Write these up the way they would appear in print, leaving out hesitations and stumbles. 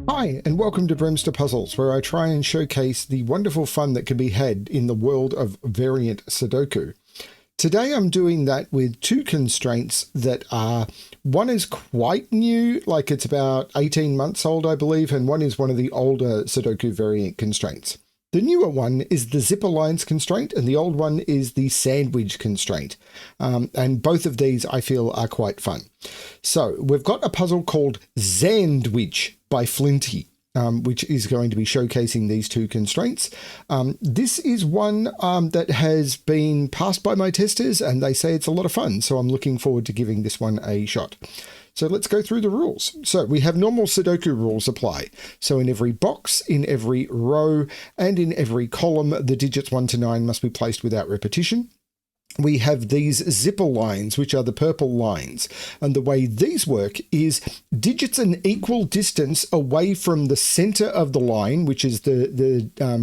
Hi, and welcome to BremSter Puzzles, where I try and showcase the wonderful fun that can be had in the world of variant Sudoku. Today I'm doing that with two constraints that are, one is quite new, like it's about 18 months old, I believe, and one is one of the older Sudoku variant constraints. The newer one is the zipper lines constraint, and the old one is the sandwich constraint. And both of these I feel are quite fun. So we've got a puzzle called Zandwich by Flinty, which is going to be showcasing these two constraints. This is one that has been passed by my testers, and they say it's a lot of fun. So I'm looking forward to giving this one a shot. So let's go through the rules. So we have normal Sudoku rules apply. So in every box, in every row, and in every column, the digits 1 to 9 must be placed without repetition. We have these zipper lines, which are the purple lines. And the way these work is digits an equal distance away from the center of the line, which is the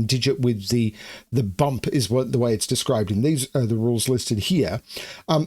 digit with the bump is what the way it's described in these are the rules listed here,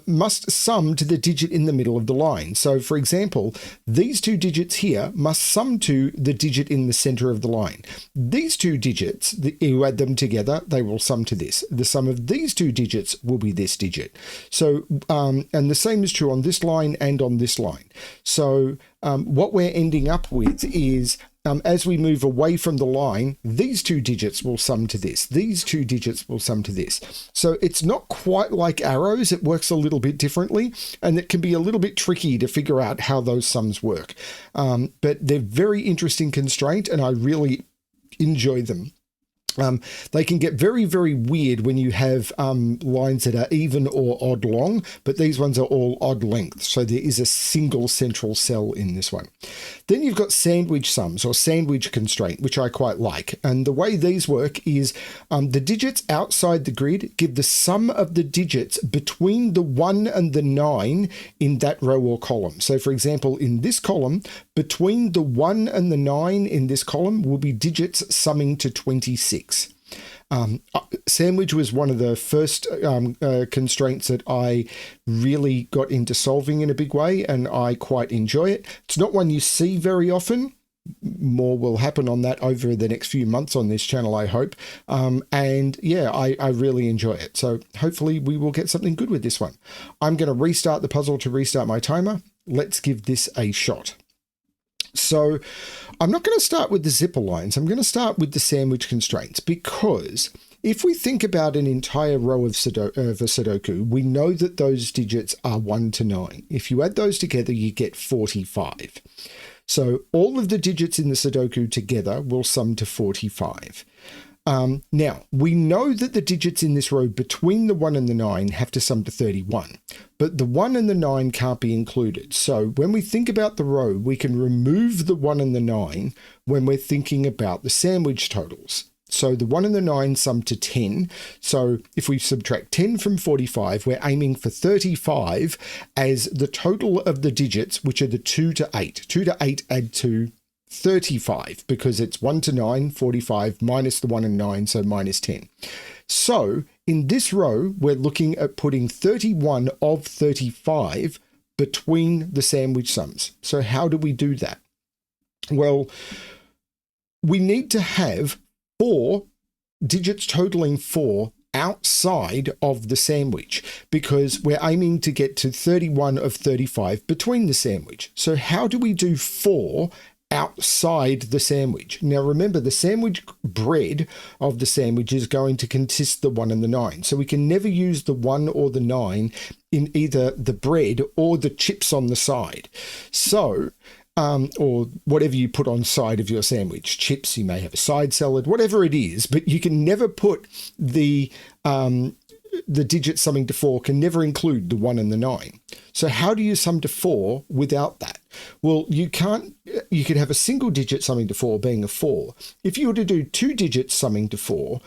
must sum to the digit in the middle of the line. So for example, these two digits here must sum to the digit in the center of the line. These two digits, you add them together, they will sum to this. The sum of these two digits will be this digit. So, and the same is true on this line and on this line. So what we're ending up with is, as we move away from the line, these two digits will sum to this. These two digits will sum to this. So it's not quite like arrows. It works a little bit differently, and it can be a little bit tricky to figure out how those sums work. But they're very interesting constraint, and I really enjoy them. They can get very, very weird when you have lines that are even or odd long, but these ones are all odd length. So there is a single central cell in this one. Then you've got sandwich sums or sandwich constraint, which I quite like. And the way these work is the digits outside the grid give the sum of the digits between the 1 and the 9 in that row or column. So for example, in this column, between the 1 and the 9 in this column will be digits summing to 26. Sandwich was one of the first constraints that I really got into solving in a big way, and I quite enjoy it. It's not one you see very often. More will happen on that over the next few months on this channel, I hope. And yeah, I really enjoy it. So hopefully we will get something good with this one. I'm going to restart the puzzle to restart my timer. Let's give this a shot. So I'm not going to start with the zipper lines. I'm going to start with the sandwich constraints, because if we think about an entire row of a Sudoku, we know that those digits are 1 to 9. If you add those together, you get 45. So all of the digits in the Sudoku together will sum to 45. Now, we know that the digits in this row between the 1 and the 9 have to sum to 31, but the 1 and the 9 can't be included. So when we think about the row, we can remove the 1 and the 9 when we're thinking about the sandwich totals. So the 1 and the 9 sum to 10. So if we subtract 10 from 45, we're aiming for 35 as the total of the digits, which are the 2 to 8. 2 to 8 add to 35, because it's 1 to 9, 45 minus the 1 and 9, so minus 10. So in this row, we're looking at putting 31 of 35 between the sandwich sums. So how do we do that? Well, we need to have 4 digits totaling 4 outside of the sandwich, because we're aiming to get to 31 of 35 between the sandwich. So how do we do 4 outside the sandwich? Now remember, the sandwich bread of the sandwich is going to consist the 1 and the 9. So we can never use the 1 or the 9 in either the bread or the chips on the side. So or whatever you put on side of your sandwich, chips, you may have a side salad, whatever it is, but you can never put the digit summing to 4 can never include the 1 and the 9. So how do you sum to 4 without that? Well, you could have a single digit summing to 4 being a 4. If you were to do 2 digits summing to 4,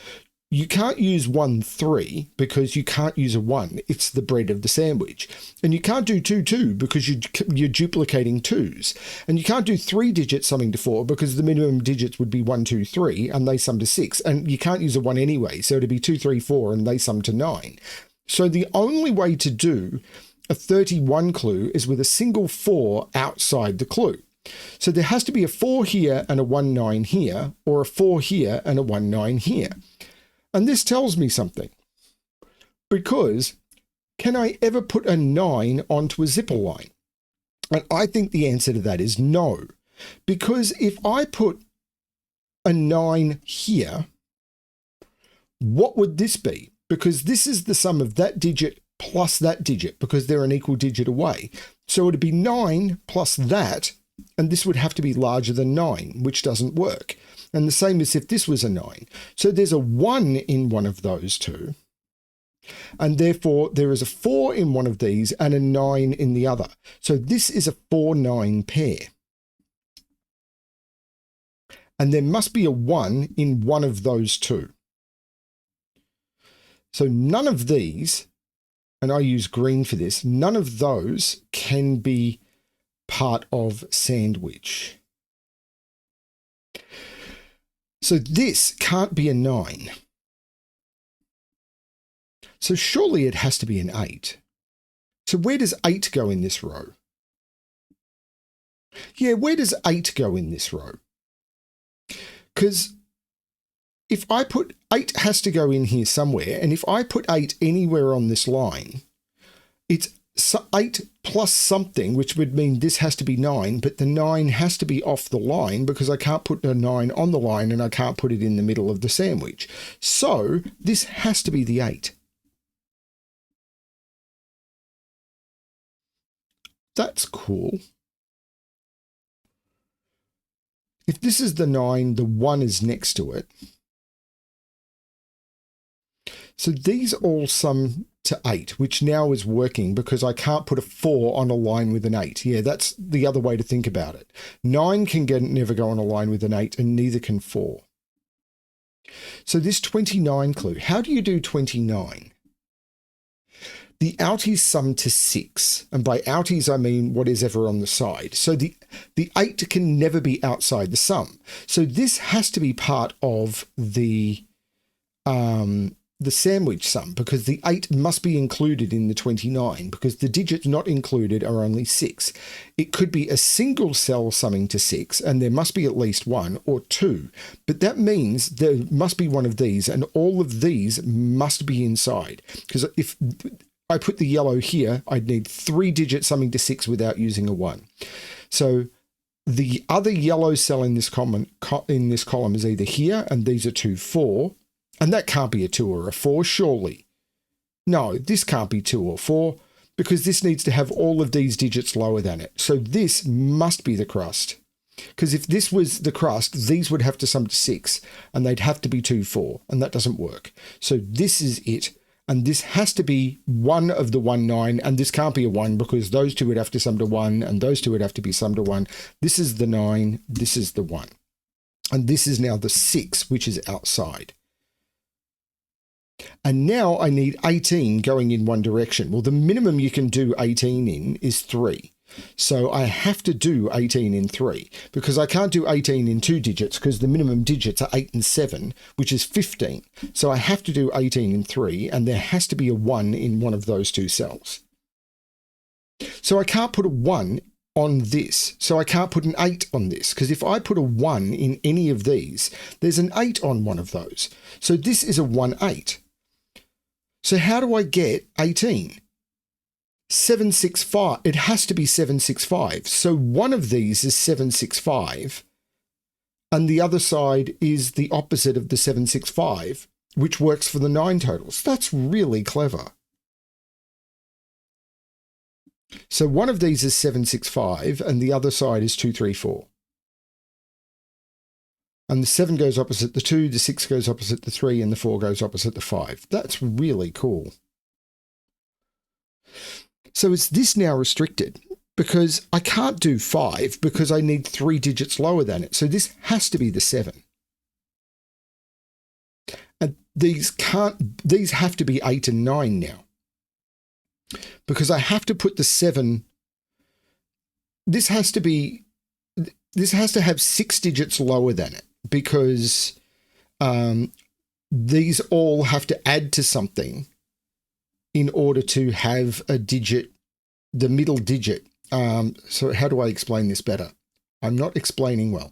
you can't use 1, 3 because you can't use a 1. It's the bread of the sandwich. And you can't do 2, 2 because you're duplicating 2s. And you can't do 3 digits summing to 4 because the minimum digits would be 1, 2, 3 and they sum to 6. And you can't use a 1 anyway. So it'd be 2, 3, 4 and they sum to 9. So the only way to do a 31 clue is with a single 4 outside the clue. So there has to be a 4 here and a 1, 9 here, or a 4 here and a 1, 9 here. And this tells me something, because can I ever put a 9 onto a zipper line? And I think the answer to that is no, because if I put a 9 here, what would this be? Because this is the sum of that digit plus that digit, because they're an equal digit away. So it would be 9 plus that, and this would have to be larger than 9, which doesn't work. And the same as if this was a 9. So there's a 1 in one of those two, and therefore there is a 4 in one of these and a 9 in the other. So this is a 4-9 pair. And there must be a 1 in one of those two. So none of these, and I use green for this, none of those can be part of Zandwich. So this can't be a 9. So surely it has to be an 8. So where does 8 go in this row? Yeah, where does 8 go in this row? Because if I put 8 has to go in here somewhere, and if I put 8 anywhere on this line, it's 8 plus something, which would mean this has to be 9, but the 9 has to be off the line because I can't put a 9 on the line and I can't put it in the middle of the sandwich. So this has to be the 8. That's cool. If this is the 9, the 1 is next to it. So these all sum to 8, which now is working because I can't put a 4 on a line with an 8. Yeah, that's the other way to think about it. 9 can never go on a line with an 8, and neither can 4. So this 29 clue, how do you do 29? The outies sum to 6, and by outies I mean what is ever on the side. So the 8 can never be outside the sum. So this has to be part of the sandwich sum, because the 8 must be included in the 29, because the digits not included are only 6. It could be a single cell summing to 6, and there must be at least 1 or 2, but that means there must be one of these, and all of these must be inside, because if I put the yellow here, I'd need 3 digits summing to 6 without using a 1. So the other yellow cell in this column is either here, and these are 2, 4, and that can't be a 2 or a 4, surely. No, this can't be 2 or 4, because this needs to have all of these digits lower than it. So this must be the crust, because if this was the crust, these would have to sum to 6, and they'd have to be 2, 4, and that doesn't work. So this is it. And this has to be one of the 1, 9, and this can't be a 1 because those two would have to sum to 1, and those two would have to be summed to 1. This is the 9, this is the 1. And this is now the 6, which is outside. And now I need 18 going in one direction. Well, the minimum you can do 18 in is 3. So I have to do 18 in 3, because I can't do 18 in 2 digits because the minimum digits are 8 and 7, which is 15. So I have to do 18 in 3, and there has to be a 1 in one of those two cells. So I can't put a 1 on this. So I can't put an 8 on this, because if I put a 1 in any of these, there's an 8 on one of those. So this is a 1, 8. So how do I get 18? 765. It has to be 765. So one of these is 765, and the other side is the opposite of the 765, which works for the 9 totals. That's really clever. So one of these is 765, and the other side is 234. And the 7 goes opposite the 2, the 6 goes opposite the 3, and the 4 goes opposite the 5. That's really cool. So is this now restricted? Because I can't do 5 because I need 3 digits lower than it. So this has to be the 7. And these have to be 8 and 9 now. Because I have to put the 7. This has to have 6 digits lower than it, because these all have to add to something in order to have a digit, the middle digit. So how do I explain this better? I'm not explaining well.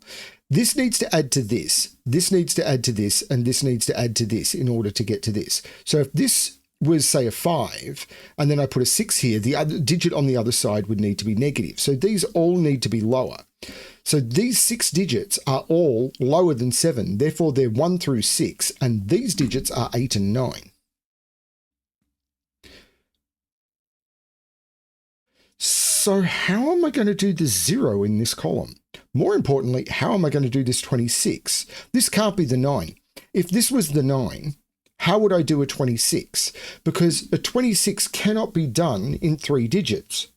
This needs to add to this. This needs to add to this, and this needs to add to this in order to get to this. So if this was, say, a 5, and then I put a 6 here, the other digit on the other side would need to be negative. So these all need to be lower. So these 6 digits are all lower than 7. Therefore, they're 1 through 6, and these digits are 8 and 9. So how am I going to do the 0 in this column? More importantly, how am I going to do this 26? This can't be the 9. If this was the 9, how would I do a 26? Because a 26 cannot be done in 3 digits.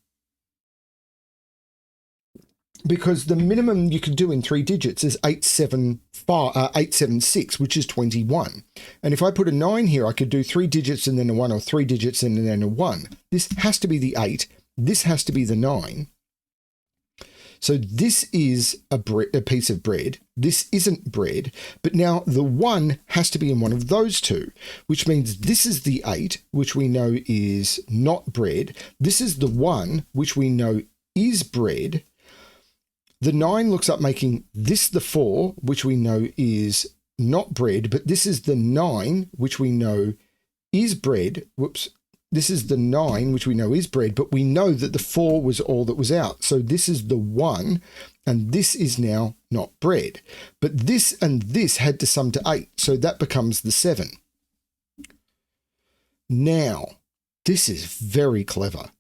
Because the minimum you can do in 3 digits is 876, which is 21. And if I put a 9 here, I could do 3 digits and then a 1, or 3 digits and then a 1. This has to be the 8. This has to be the 9. So this is a piece of bread. This isn't bread. But now the 1 has to be in one of those two, which means this is the 8, which we know is not bread. This is the 1, which we know is bread. The 9 looks up making this the 4, which we know is not bread, but this is the 9, which we know is bread. Whoops. This is the 9, which we know is bread, but we know that the 4 was all that was out. So this is the 1, and this is now not bread. But this and this had to sum to 8, so that becomes the 7. Now, this is very clever.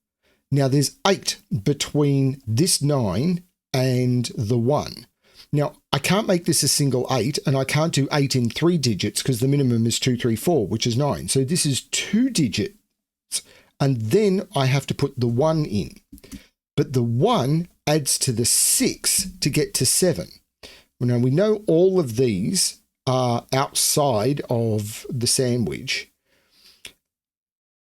Now, there's 8 between this 9 and the 1. Now, I can't make this a single 8, and I can't do 8 in 3 digits because the minimum is 2, 3, 4, which is 9. So this is 2 digits. And then I have to put the 1 in. But the 1 adds to the 6 to get to 7. Well, now we know all of these are outside of the sandwich.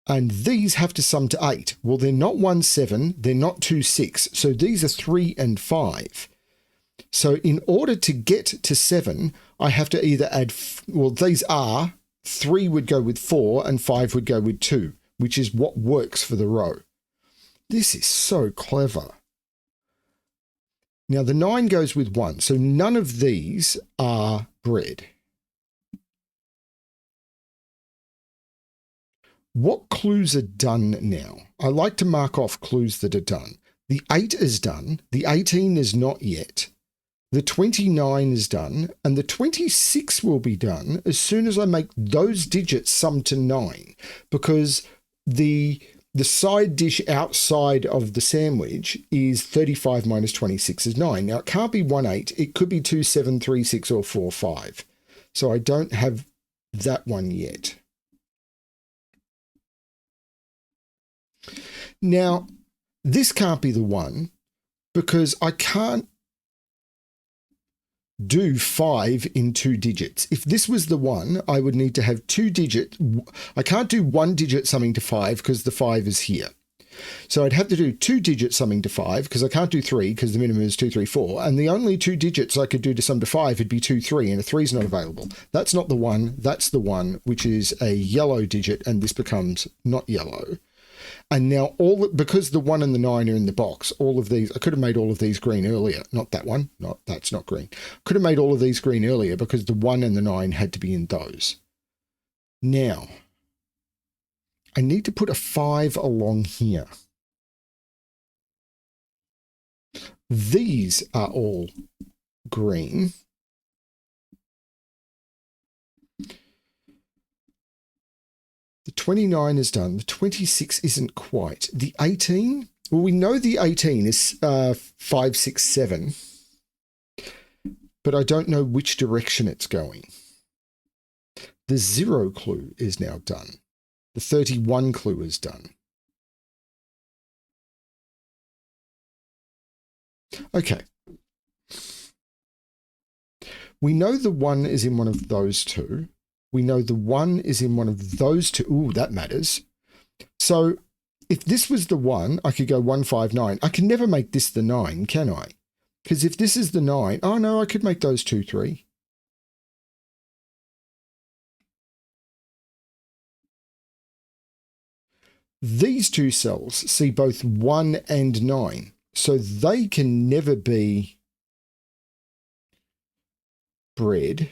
And these have to sum to 8. Well, they're not 1, 7. They're not 2, 6. So these are 3 and 5. So in order to get to 7, I have to either add, well, these are, 3 would go with 4 and 5 would go with 2. Which is what works for the row. This is so clever. Now the 9 goes with 1, so none of these are bread. What clues are done now? I like to mark off clues that are done. The 8 is done, the 18 is not yet, the 29 is done, and the 26 will be done as soon as I make those digits sum to 9, because the side dish outside of the sandwich is 35 minus 26 is 9. Now, it can't be 1, 8. It could be 2, 7, 3, 6, or 4, 5. So I don't have that one yet. Now, this can't be the 1 because I can't do 5 in 2 digits. If this was the 1, I would need to have 2 digits. I can't do 1 digit summing to 5 because the 5 is here. So I'd have to do 2 digits summing to 5 because I can't do 3 because the minimum is 2, 3, 4. And the only 2 digits I could do to sum to 5 would be 2, 3, and a 3 is not available. That's not the 1. That's the 1, which is a yellow digit, and this becomes not yellow. And now because the 1 and the 9 are in the box, all of these, I could have made all of these green earlier. Not that one. That's not green. Could have made all of these green earlier because the 1 and the 9 had to be in those. Now, I need to put a 5 along here. These are all green. The 29 is done. The 26 isn't quite. The 18, well, we know the 18 is 5, 6, 7, but I don't know which direction it's going. The 0 clue is now done. The 31 clue is done. Okay. We know the 1 is in one of those two. We know the 1 is in one of those two. Ooh, that matters. So if this was the 1, I could go 1, 5, 9. I can never make this the 9, can I? Because if this is the 9, oh no, I could make those 2, 3. These two cells see both 1 and 9. So they can never be bread.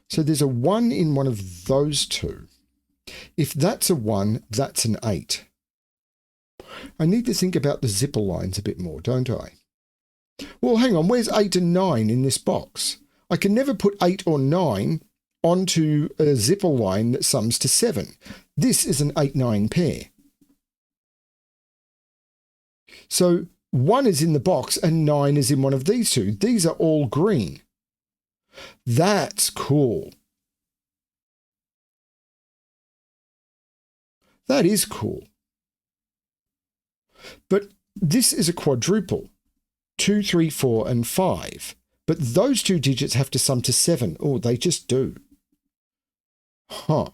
So there's a 1 in one of those two. If that's a 1, that's an 8. I need to think about the zipper lines a bit more, don't I? Well, hang on, where's 8 and 9 in this box? I can never put 8 or 9 onto a zipper line that sums to 7. This is an 8-9 pair. So 1 is in the box and 9 is in one of these two. These are all green. That's cool. That is cool. But this is a quadruple. 2, 3, 4, and 5. But those two digits have to sum to 7. Oh, they just do. Huh.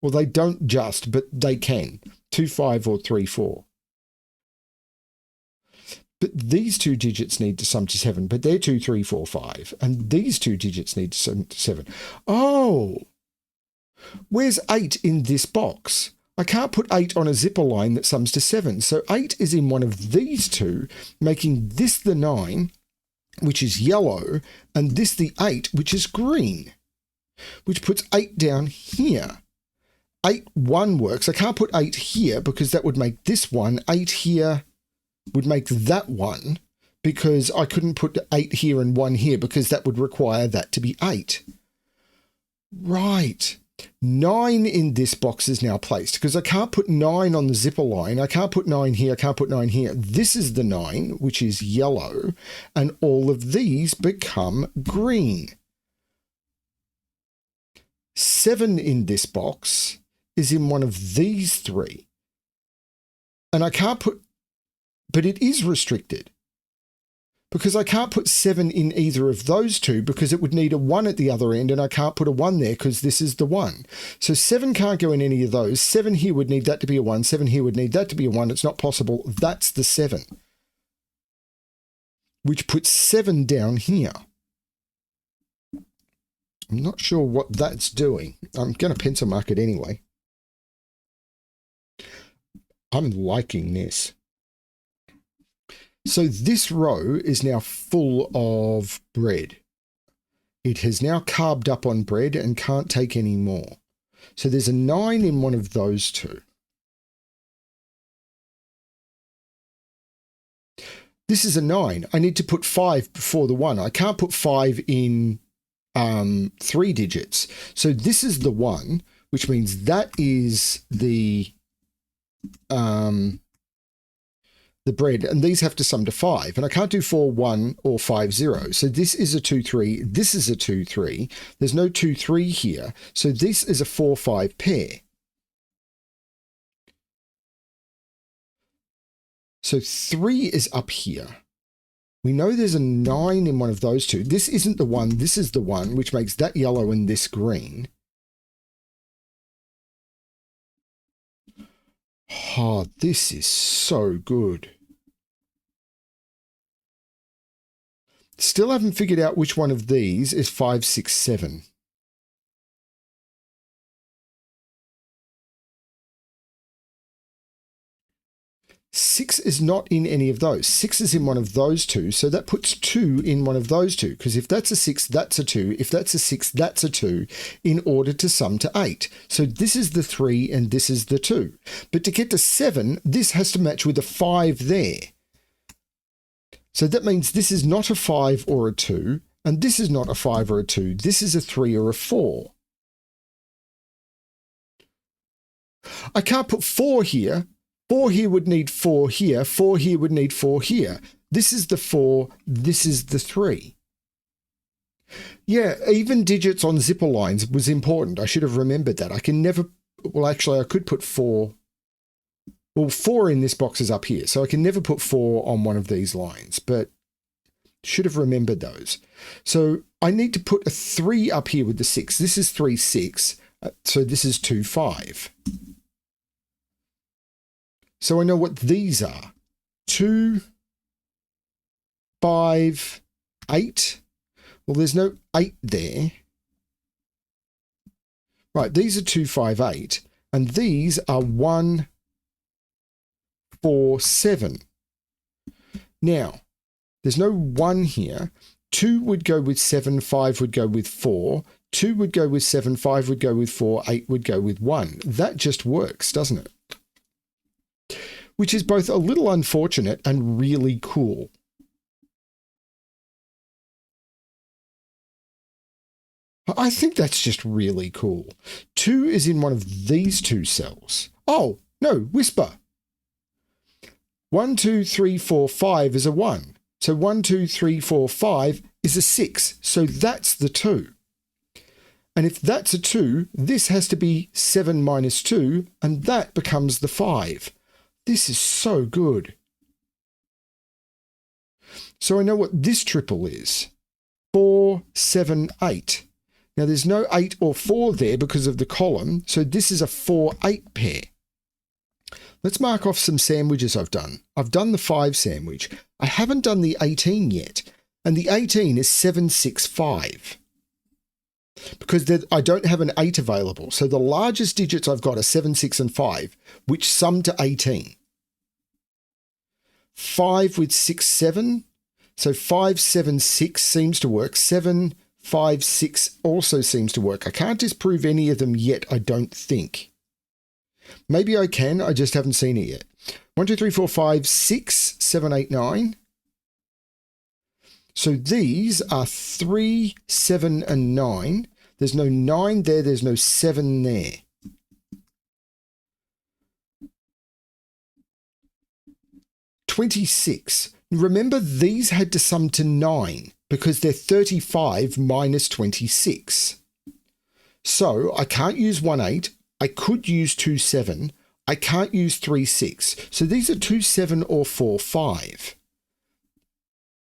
Well, they don't just, but they can. 2, 5, or 3, 4. But these two digits need to sum to 7, but they're 2, 3, 4, 5. And these two digits need to sum to 7. Oh! Where's 8 in this box? I can't put 8 on a zipper line that sums to 7. So 8 is in one of these two, making this the 9, which is yellow, and this the 8, which is green, which puts 8 down here. 8, 1 works. I can't put 8 here because that would make this 1. 8 here would make that 1 because I couldn't put 8 here and 1 here because that would require that to be 8. Right. 9 in this box is now placed because I can't put 9 on the zipper line. I can't put 9 here. I can't put 9 here. This is the 9, which is yellow, and all of these become green. 7 in this box is in one of these three. And I can't put, but it is restricted because I can't put 7 in either of those two because it would need a 1 at the other end, and I can't put a 1 there because this is the 1. So 7 can't go in any of those. 7 here would need that to be a 1. 7 here would need that to be a 1. It's not possible. That's the 7, which puts 7 down here. I'm not sure what that's doing. I'm going to pencil mark it anyway. I'm liking this. So this row is now full of bread. It has now carved up on bread and can't take any more. So there's a 9 in one of those two. This is a 9. I need to put 5 before the 1. I can't put 5 in 3 digits. So this is the 1, which means that is the bread, and these have to sum to 5, and I can't do 4, 1 or 5, 0. So this is a 2, 3. This is a 2, 3. There's no 2, 3 here. So this is a 4, 5 pair. So 3 is up here. We know there's a 9 in one of those two. This isn't the 1. This is the 1, which makes that yellow and this green. Oh, this is so good. Still haven't figured out which one of these is 5, 6, 7. Six is not in any of those. 6 is in one of those two, so that puts 2 in one of those two, because if that's a 6, that's a 2. If that's a 6, that's a 2, in order to sum to 8. So this is the 3 and this is the 2. But to get to 7, this has to match with a 5 there. So that means this is not a 5 or a 2, and this is not a 5 or a 2. This is a 3 or a 4. I can't put 4 here. 4 here would need 4 here. 4 here would need 4 here. This is the 4. This is the 3. Yeah, even digits on zipper lines was important. I should have remembered that. I can never... Well, actually, I could put 4... Well, 4 in this box is up here, so I can never put 4 on one of these lines, but should have remembered those. So I need to put a 3 up here with the 6. This is 3, 6, so this is 2, 5. So I know what these are. 2, 5, 8. Well, there's no 8 there. Right, these are 2, 5, 8, and these are 1, 4, 7. Now, There's no 1 here. 2 would go with 7, 5 would go with 4, 2 would go with 7, 5 would go with 4, 8 would go with 1. That just works, doesn't it? Which is both a little unfortunate and really cool. I think that's just really cool. 2 is in one of these 2 cells. Oh, no, Whisper. 1, 2, 3, 4, 5 is a 1. So 1, 2, 3, 4, 5 is a 6. So that's the 2. And if that's a 2, this has to be 7 minus 2, and that becomes the 5. This is so good. So I know what this triple is. 4, 7, 8. Now there's no 8 or 4 there because of the column, so this is a 4, 8 pair. Let's mark off some sandwiches I've done. I've done the 5 sandwich. I haven't done the 18 yet, and the 18 is 7, 6, 5. Because I don't have an 8 available, so the largest digits I've got are 7, 6, and 5, which sum to 18. 5 with 6, 7. So 5, 7, 6 seems to work. 7, 5, 6 also seems to work. I can't disprove any of them yet, I don't think. Maybe I can, I just haven't seen it yet. 1, 2, 3, 4, 5, 6, 7, 8, 9. So these are 3, 7, and 9. There's no 9 there, there's no 7 there. $26. Remember, these had to sum to 9 because they're 35 minus 26. So I can't use 1, 8. I could use 2, 7. I can't use 3, 6. So these are 2, 7 or 4, 5.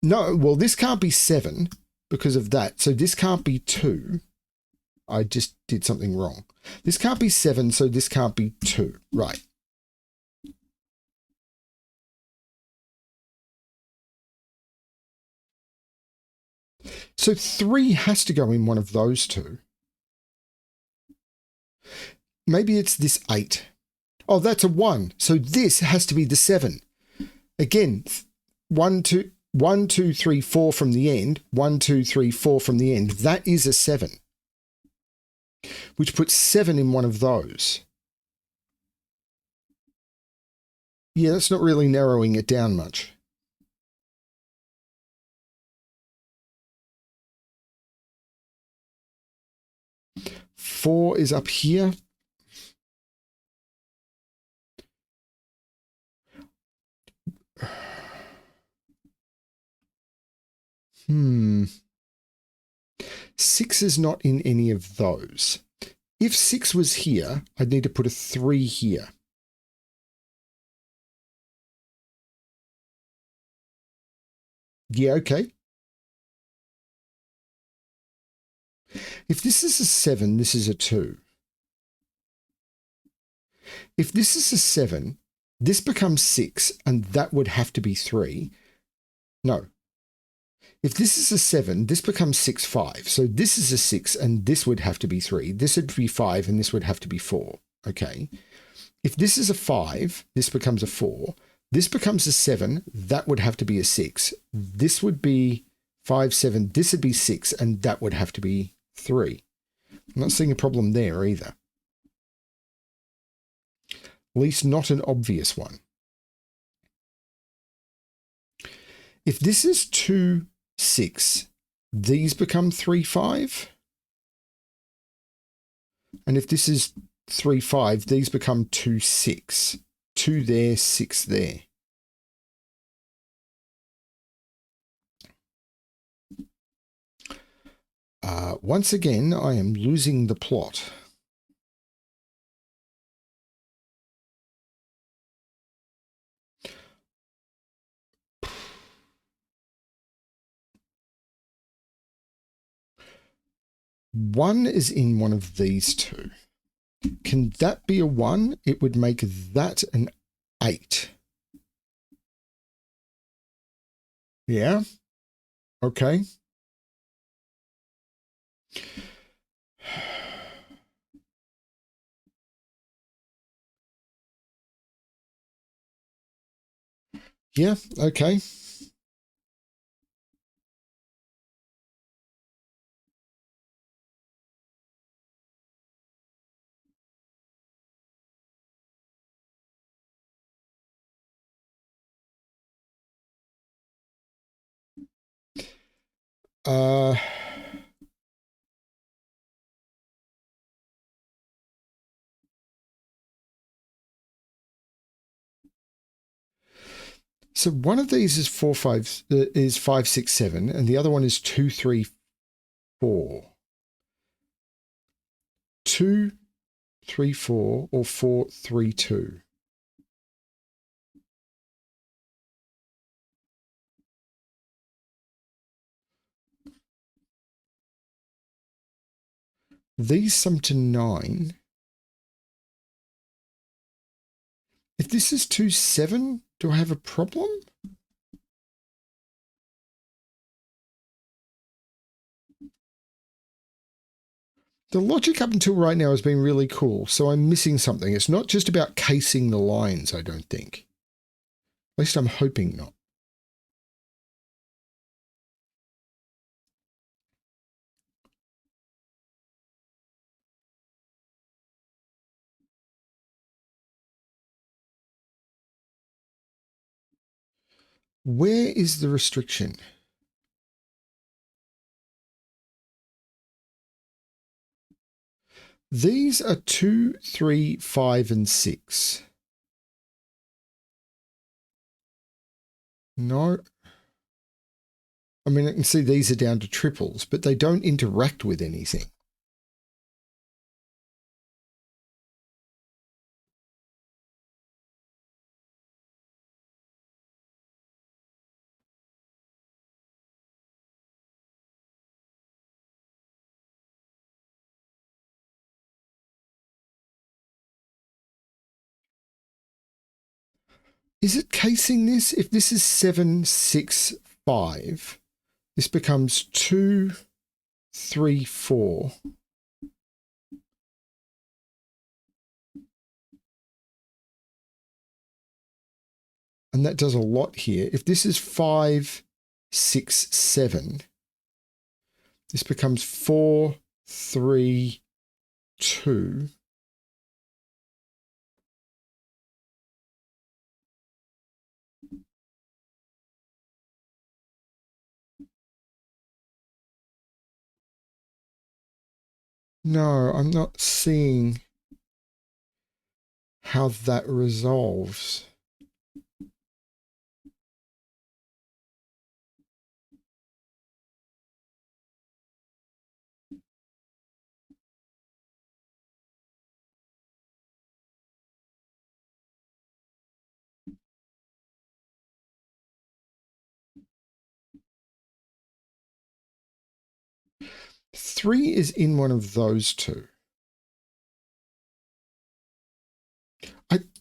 No, well, this can't be 7 because of that. So this can't be 2. I just did something wrong. This can't be 7, so this can't be 2. Right. So 3 has to go in one of those 2. Maybe it's this 8. Oh, that's a 1. So this has to be the 7. Again, 1, 2, 1, 2, 3, 4 from the end. 1, 2, 3, 4 from the end. That is a 7. Which puts 7 in one of those. Yeah, that's not really narrowing it down much. Four is up here. Hmm. 6 is not in any of those. If 6 was here, I'd need to put a 3 here. Yeah, okay. If this is a 7, this is a 2. If this is a 7, this becomes 6, and that would have to be 3. No. If this is a 7, this becomes 6, 5. So this is a 6, and this would have to be 3. This would be 5, and this would have to be 4. Okay. If this is a 5, this becomes a 4. This becomes a 7. That would have to be a 6. This would be 5, 7. This would be 6, and that would have to be 3. I'm not seeing a problem there either. At least not an obvious one. If this is 2, 6, these become 3, 5. And if this is 3, 5, these become 2, 6. 2 there, 6 there. Once again, I am losing the plot. One is in one of these two. Can that be a 1? It would make that an 8. Yeah. Okay. Yeah, okay. Uh, so one of these is 5 6 7, and the other one is 2 3 4. 2 3 4 or 4 3 2. These sum to 9. If this is 2 7, do I have a problem? The logic up until right now has been really cool, so I'm missing something. It's not just about casing the lines, I don't think. At least I'm hoping not. Where is the restriction? These are 2, 3, 5, and 6. No. I mean, I can see these are down to triples, but they don't interact with anything. Is it casing this? If this is 7, 6, 5, this becomes 2, 3, 4. And that does a lot here. If this is 5, 6, 7, this becomes 4, 3, 2. No, I'm not seeing how that resolves. Three is in one of those two.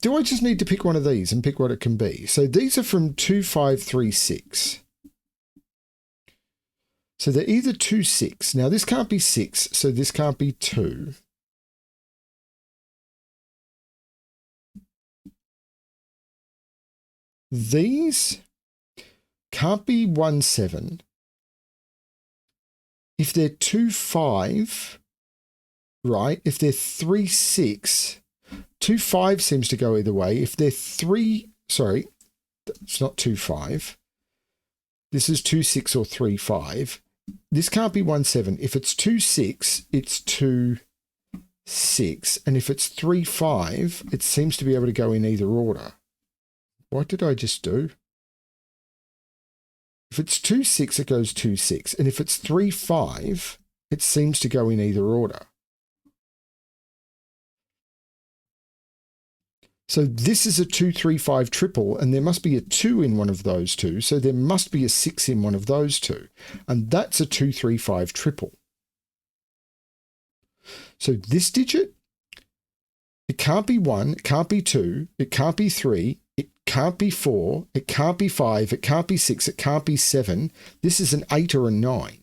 Do I just need to pick one of these and pick what it can be? So these are from 2, 5, 3, 6. So they're either 2, 6. Now this can't be 6, so this can't be 2. These can't be 1, 7. If they're 2, 5, right? If they're 3, 6, 2, 5 seems to go either way. If they're 3, sorry, it's not 2, 5. This is 2, 6 or 3, 5. This can't be 1, 7. If it's 2, 6, it's 2, 6. And if it's 3, 5, it seems to be able to go in either order. What did I just do? If it's 2, 6, it goes 2, 6. And if it's 3, 5, it seems to go in either order. So this is a 2, 3, 5 triple, and there must be a 2 in one of those two. So there must be a 6 in one of those two. And that's a 2, 3, 5 triple. So this digit, it can't be 1, it can't be 2, it can't be 3, it can't be 4, it can't be 5, it can't be 6, it can't be 7. This is an 8 or a 9.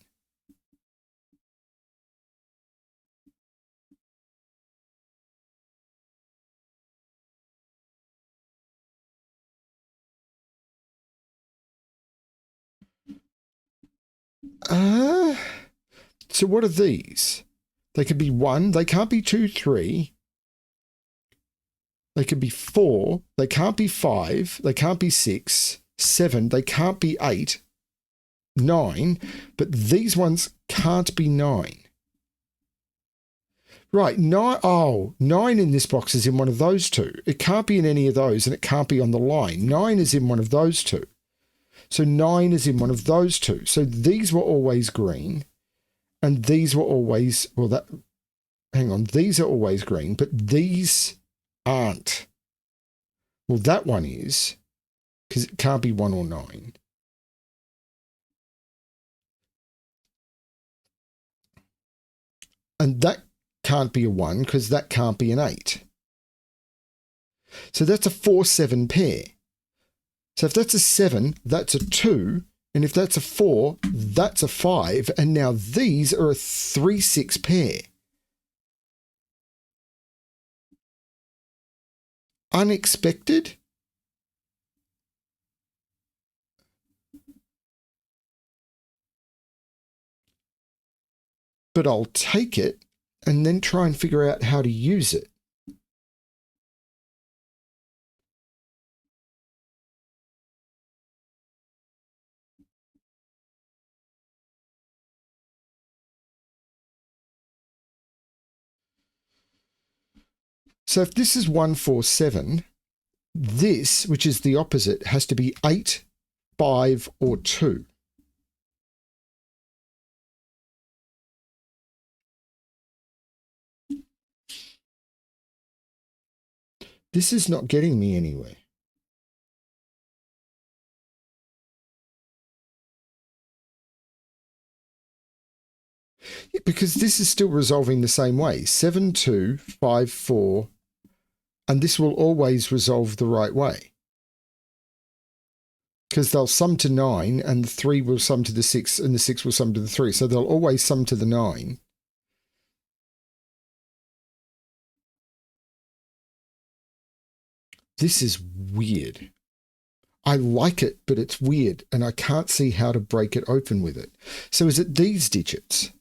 So what are these? They could be 1, they can't be 2, 3. They could be 4, they can't be 5, they can't be 6, 7, they can't be 8. 9, but these ones can't be 9. Right, 9, oh, 9 in this box is in one of those two. It can't be in any of those, and it can't be on the line. 9 is in one of those two. So 9 is in one of those two. So these were always green, and these were always, well, that, hang on, these are always green, but these aren't. Well, that one is, because it can't be 1 or 9. And that can't be a 1 because that can't be an 8. So that's a 4-7 pair. So if that's a 7, that's a 2. And if that's a 4, that's a 5. And now these are a 3-6 pair. Unexpected? But I'll take it and then try and figure out how to use it. So if this is 1, 4, 7, this, which is the opposite, has to be 8, 5, or 2. This is not getting me anywhere. Yeah, because this is still resolving the same way. 7, 2, 5, 4, and this will always resolve the right way. Because they'll sum to 9, and the 3 will sum to the 6, and the 6 will sum to the 3. So they'll always sum to the 9. This is weird. I like it, but it's weird, and I can't see how to break it open with it. So is it these digits?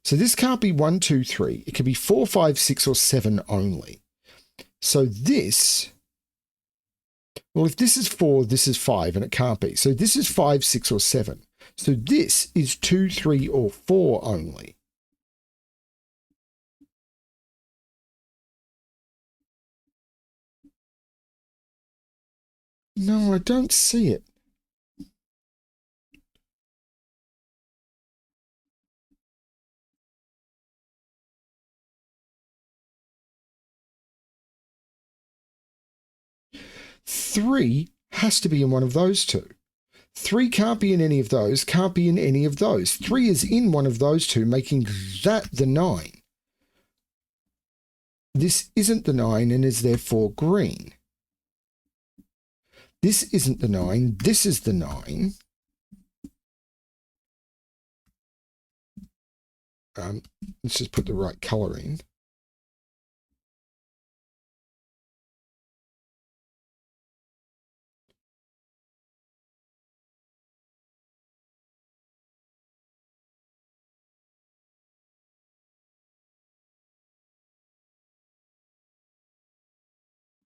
So this can't be 1, 2, 3. It can be 4, 5, 6, or 7 only. So this, well, if this is 4, this is 5, and it can't be. So this is 5, 6, or 7. So this is 2, 3, or 4 only. No, I don't see it. Three has to be in one of those two. 3 can't be in any of those, can't be in any of those. 3 is in one of those two, making that the 9. This isn't the 9 and is therefore green. This isn't the 9, this is the 9. Let's just put the right colour in.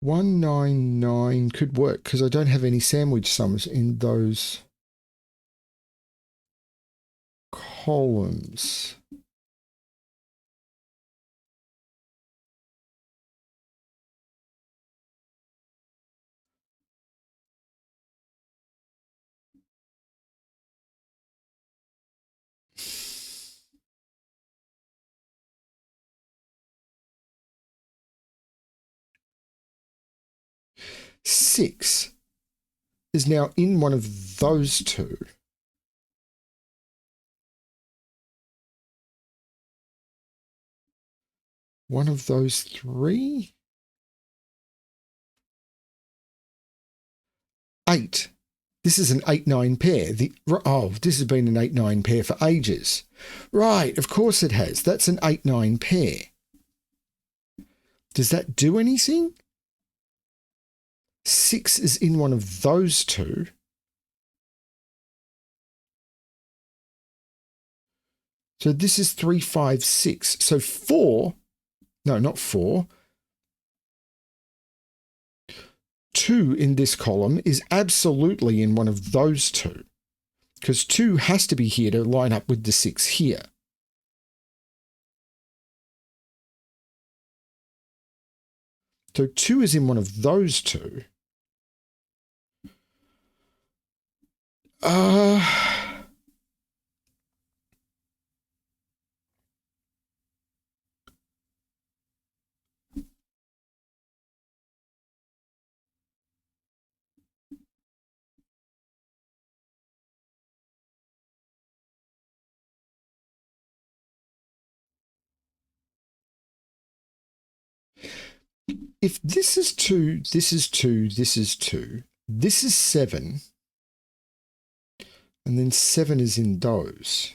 $199 could work because I don't have any sandwich sums in those columns. Six is now in one of those two. One of those 3? 8. This is an 8-9 pair. This has been an 8-9 pair for ages. Right, of course it has. That's an 8-9 pair. Does that do anything? 6 is in one of those two. So this is 3, 5, 6. So 4, no, not 4. 2 in this column is absolutely in one of those two. because 2 has to be here to line up with the 6 here. So 2 is in one of those two. If this is 2, this is 2, this is 2, this is 7, and then 7 is in those.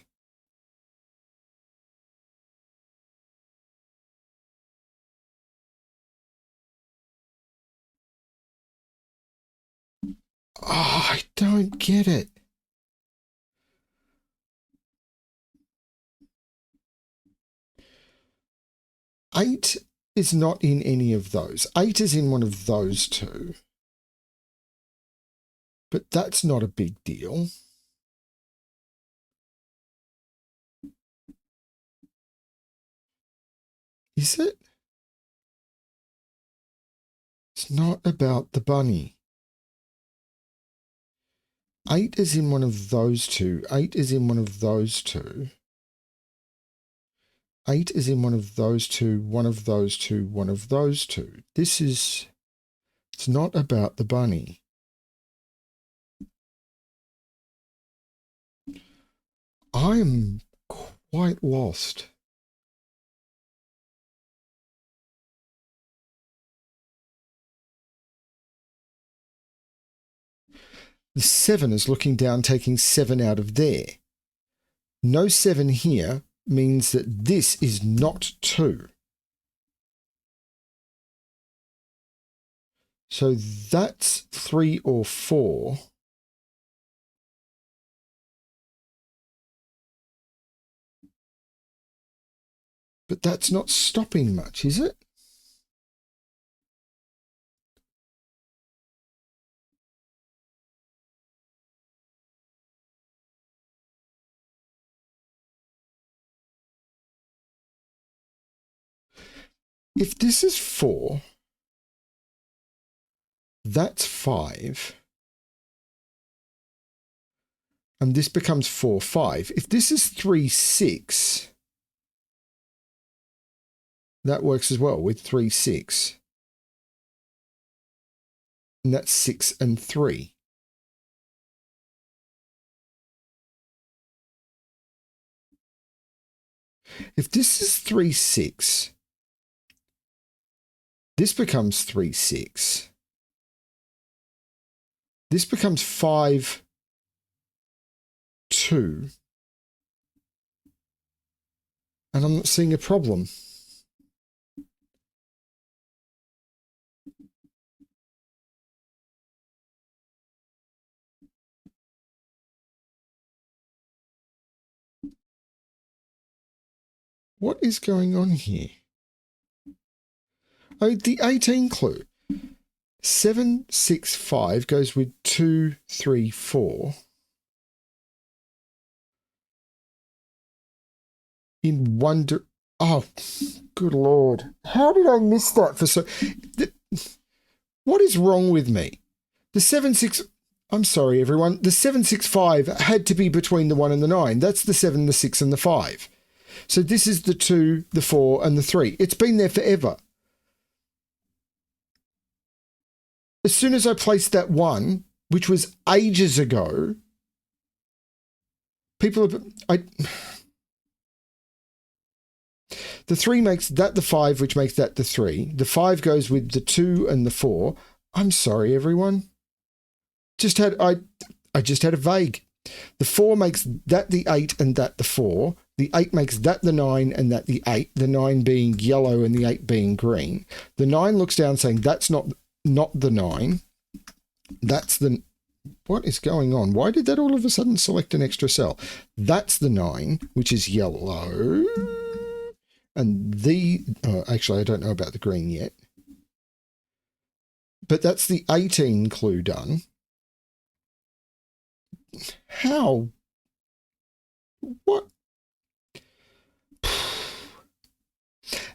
Oh, I don't get it. Eight is not in any of those. 8 is in one of those two. But that's not a big deal. Is it? It's not about the bunny. 8 is in one of those two. 8 is in one of those two. 8 is in one of those two, one of those two, one of those two. It's not about the bunny. I'm quite lost. The 7 is looking down, taking 7 out of there. No 7 here means that this is not 2. So that's 3 or 4. But that's not stopping much, is it? If this is 4, that's 5. And this becomes 4, 5. If this is 3, 6, that works as well with 3, 6. And that's 6 and 3. If this is 3, 6, this becomes 3, 6. This becomes 5, 2. And I'm not seeing a problem. What is going on here? Oh, the 18 clue. 7, 6, 5 goes with 2, 3, 4. In one... Oh, good Lord. How did I miss that for so... What is wrong with me? The 7, 6... I'm sorry, everyone. The 7, 6, 5 had to be between the 1 and the 9. That's the 7, the 6, and the 5. So this is the 2, the 4, and the 3. It's been there forever. As soon as I placed that 1, which was ages ago, people have... The 3 makes that the 5, which makes that the 3. The 5 goes with the 2 and the 4. I'm sorry, everyone. I just had a vague. The 4 makes that the 8 and that the 4. The 8 makes that the 9 and that the 8. The 9 being yellow and the 8 being green. The 9 looks down saying that's not the 9. That's the... What is going on? Why did that all of a sudden select an extra cell? That's the 9, which is yellow. And actually, I don't know about the green yet. But that's the 18 clue done. How? What?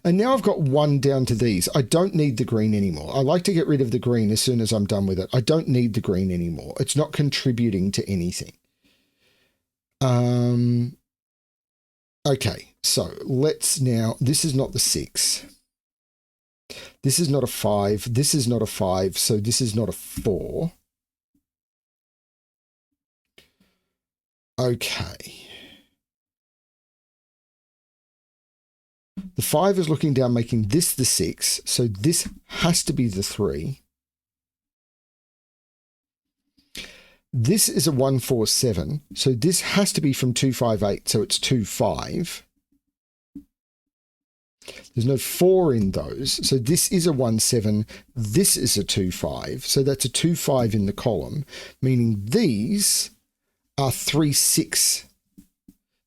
And now I've got one down to these. I don't need the green anymore. I like to get rid of the green as soon as I'm done with it. I don't need the green anymore. It's not contributing to anything. Okay, so let's now, this is not the 6. This is not a 5. This is not a 5. So this is not a 4. Okay. The 5 is looking down, making this the 6. So this has to be the 3. This is a 1, 4, 7. So this has to be from 2, 5, 8. So it's 2, 5. There's no 4 in those. So this is a 1, 7. This is a 2, 5. So that's a 2, 5 in the column, meaning these are 3, 6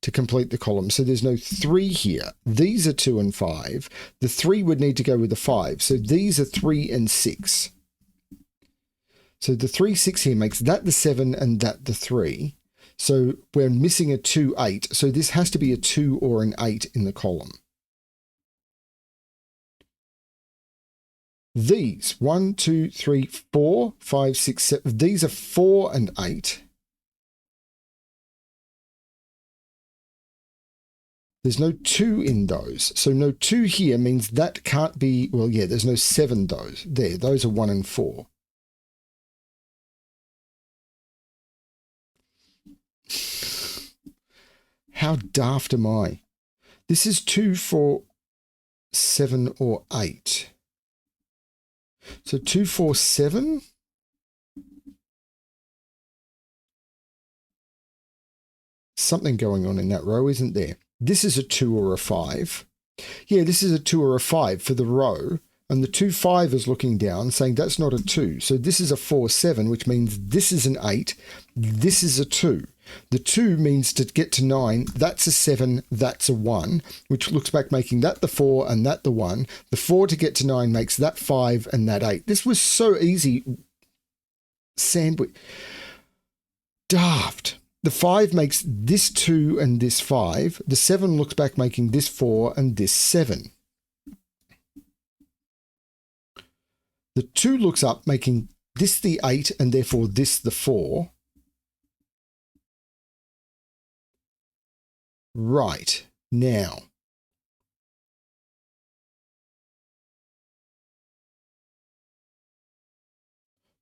to complete the column. So there's no 3 here. These are 2 and 5. The 3 would need to go with the 5. So these are 3 and 6. So the 3, 6 here makes that the 7 and that the 3. So we're missing a 2, 8. So this has to be a 2 or an 8 in the column. These 1, 2, 3, 4, 5, 6, 7. These are 4 and 8. There's no 2 in those. So no 2 here means that can't be, well, yeah, there's no 7 those. There, those are 1 and 4. How daft am I? This is 2, 4, 7, or 8. So 2, 4, 7. Something going on in that row, isn't there? This is a 2 or a 5. Yeah, this is a 2 or a 5 for the row. And the 2, 5 is looking down, saying that's not a 2. So this is a 4, 7, which means this is an 8. This is a 2. The 2 means to get to 9. That's a 7. That's a 1, which looks back making that the 4 and that the 1. The 4 to get to 9 makes that 5 and that 8. This was so easy. Sandwich. Daft. The 5 makes this 2 and this 5. The 7 looks back making this 4 and this 7. The 2 looks up making this the 8 and therefore this the 4. Right, now.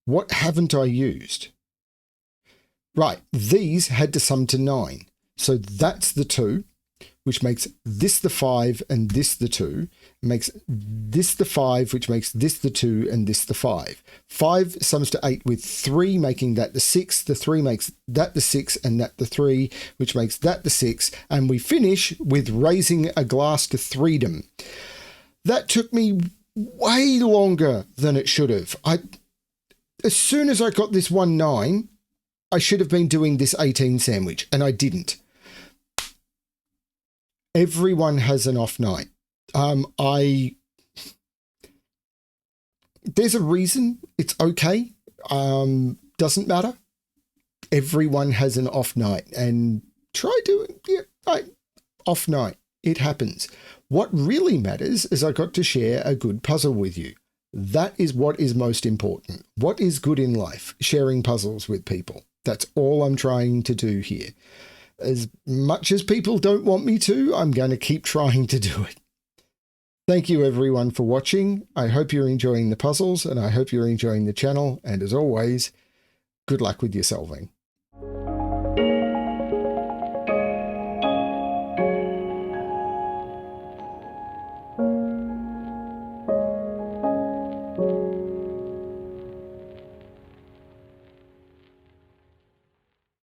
What haven't I used? Right, these had to sum to 9. So that's the 2, which makes this the 5 and this the 2. It makes this the 5, which makes this the 2 and this the 5. 5 sums to 8 with 3, making that the 6. The 3 makes that the 6 and that the 3, which makes that the 6. And we finish with raising a glass to freedom. That took me way longer than it should have. As soon as I got this 1, 9, I should have been doing this 18 sandwich, and I didn't. Everyone has an off night. There's a reason. It's okay. Doesn't matter. Everyone has an off night, and try doing, off night. It happens. What really matters is I got to share a good puzzle with you. That is what is most important. What is good in life? Sharing puzzles with people. That's all I'm trying to do here. As much as people don't want me to, I'm going to keep trying to do it. Thank you everyone for watching. I hope you're enjoying the puzzles and I hope you're enjoying the channel. And as always, good luck with your solving.